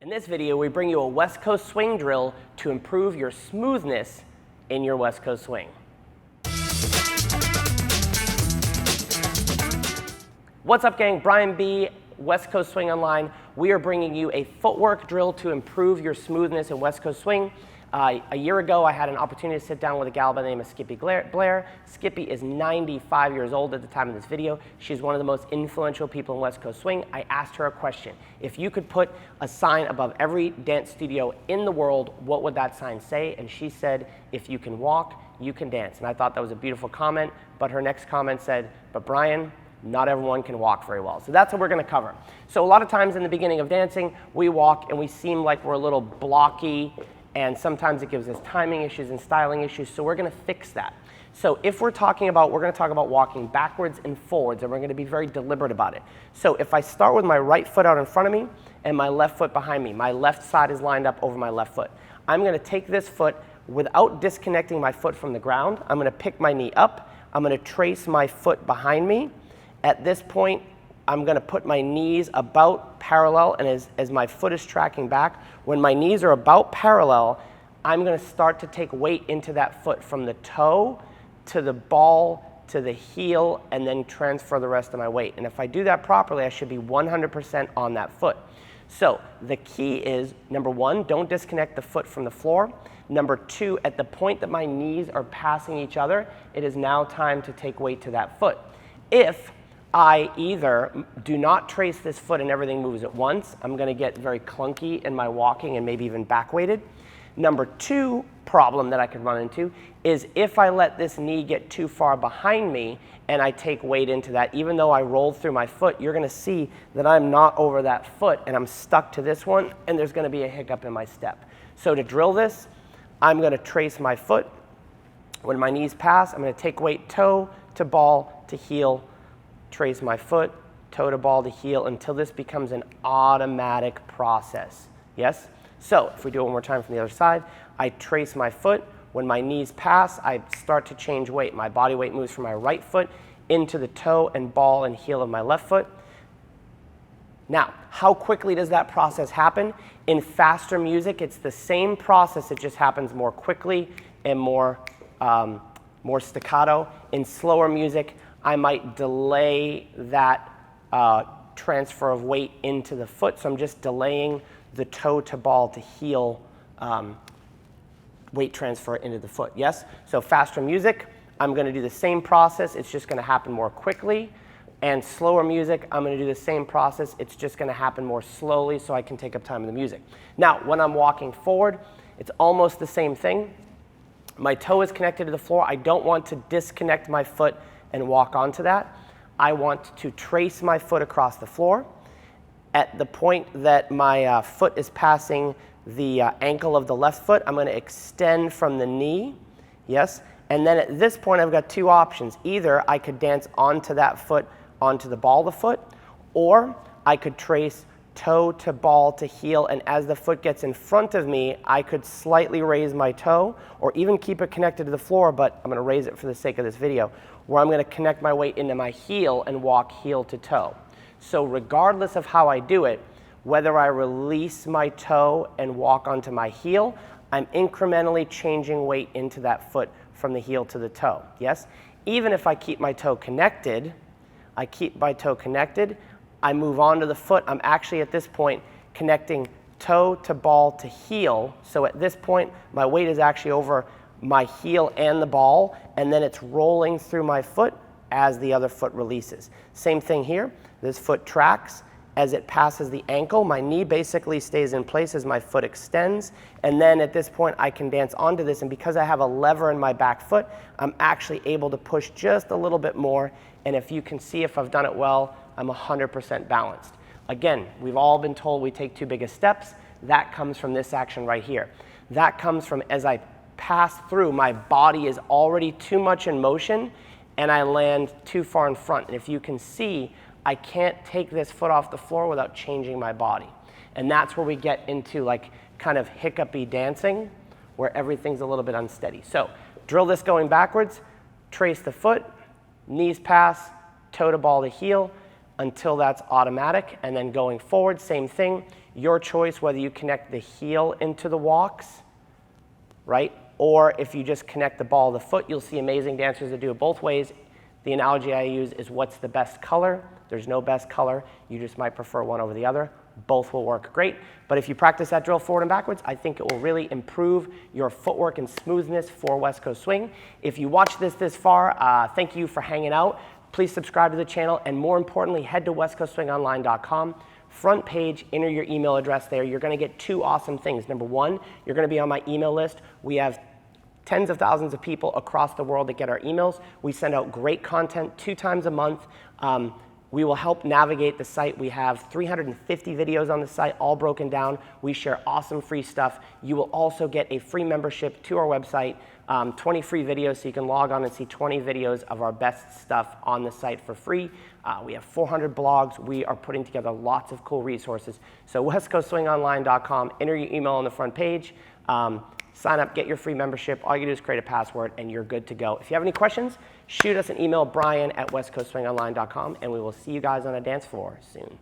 In this video, we bring you a West Coast swing drill to improve your smoothness in your West Coast swing. What's up, gang? Brian B., West Coast Swing Online. We are bringing you a footwork drill to improve your smoothness in West Coast swing. A year ago, I had an opportunity to sit down with a gal by the name of Skippy Blair. Skippy is 95 years old at the time of this video. She's one of the most influential people in West Coast swing. I asked her a question. If you could put a sign above every dance studio in the world, what would that sign say? And she said, if you can walk, you can dance. And I thought that was a beautiful comment, but her next comment said, but Brian, not everyone can walk very well. So that's what we're going to cover. So a lot of times in the beginning of dancing, we walk and we seem like we're a little blocky, and sometimes it gives us timing issues and styling issues, so we're going to fix that. So if we're going to talk about walking backwards and forwards, and we're going to be very deliberate about it. So if I start with my right foot out in front of me and my left foot behind me, my left side is lined up over my left foot. I'm going to take this foot without disconnecting my foot from the ground. I'm going to pick my knee up. I'm going to trace my foot behind me. At this point, I'm going to put my knees about parallel, and as my foot is tracking back, when my knees are about parallel, I'm going to start to take weight into that foot from the toe to the ball to the heel, and then transfer the rest of my weight. And if I do that properly, I should be 100% on that foot. So the key is, number one, don't disconnect the foot from the floor. Number two, at the point that my knees are passing each other, it is now time to take weight to that foot. If I either do not trace this foot and everything moves at once, I'm going to get very clunky in my walking and maybe even back weighted. Number two problem that I could run into is if I let this knee get too far behind me and I take weight into that, even though I rolled through my foot, you're going to see that I'm not over that foot and I'm stuck to this one, and there's going to be a hiccup in my step. So to drill this, I'm going to trace my foot. When my knees pass, I'm going to take weight toe to ball to heel, trace my foot, toe to ball to heel, until this becomes an automatic process. Yes? So if we do it one more time from the other side, I trace my foot. When my knees pass, I start to change weight. My body weight moves from my right foot into the toe and ball and heel of my left foot. Now, how quickly does that process happen? In faster music, it's the same process. It just happens more quickly and more staccato. In slower music, I might delay that transfer of weight into the foot. So I'm just delaying the toe to ball to heel weight transfer into the foot. Yes? So faster music, I'm going to do the same process. It's just going to happen more quickly. And slower music, I'm going to do the same process. It's just going to happen more slowly so I can take up time in the music. Now, when I'm walking forward, it's almost the same thing. My toe is connected to the floor. I don't want to disconnect my foot and walk onto that. I want to trace my foot across the floor. At the point that my foot is passing the ankle of the left foot, I'm going to extend from the knee. Yes? And then at this point, I've got two options. Either I could dance onto that foot, onto the ball of the foot, or I could trace toe to ball to heel, and as the foot gets in front of me, I could slightly raise my toe, or even keep it connected to the floor, but I'm going to raise it for the sake of this video, where I'm going to connect my weight into my heel and walk heel to toe. So regardless of how I do it, whether I release my toe and walk onto my heel, I'm incrementally changing weight into that foot from the heel to the toe. Yes? Even if I keep my toe connected, I move on to the foot. I'm actually at this point connecting toe to ball to heel. So at this point, my weight is actually over my heel and the ball, and then it's rolling through my foot as the other foot releases. Same thing here. This foot tracks. As it passes the ankle, my knee basically stays in place as my foot extends, and then at this point I can dance onto this, and because I have a lever in my back foot, I'm actually able to push just a little bit more, and if you can see if I've done it well, I'm 100% balanced. Again, we've all been told we take too big of steps. That comes from this action right here. That comes from as I pass through, my body is already too much in motion, and I land too far in front. And if you can see, I can't take this foot off the floor without changing my body. And that's where we get into like kind of hiccupy dancing, where everything's a little bit unsteady. So drill this going backwards, trace the foot, knees pass, toe to ball to heel, until that's automatic. And then going forward, same thing. Your choice whether you connect the heel into the walks, right? Or if you just connect the ball of the foot. You'll see amazing dancers that do it both ways. The analogy I use is what's the best color? There's no best color. You just might prefer one over the other. Both will work great. But if you practice that drill forward and backwards, I think it will really improve your footwork and smoothness for West Coast Swing. If you watched this far, thank you for hanging out. Please subscribe to the channel, and more importantly, head to westcoastswingonline.com. Front page, enter your email address there. You're going to get two awesome things. Number one, you're going to be on my email list. We have tens of thousands of people across the world that get our emails. We send out great content 2 times a month. We will help navigate the site. We have 350 videos on the site, all broken down. We share awesome free stuff. You will also get a free membership to our website, 20 free videos, so you can log on and see 20 videos of our best stuff on the site for free. We have 400 blogs. We are putting together lots of cool resources. So westcoastswingonline.com, enter your email on the front page. Sign up, get your free membership. All you do is create a password, and you're good to go. If you have any questions, shoot us an email, brian@westcoastswingonline.com, and we will see you guys on a dance floor soon.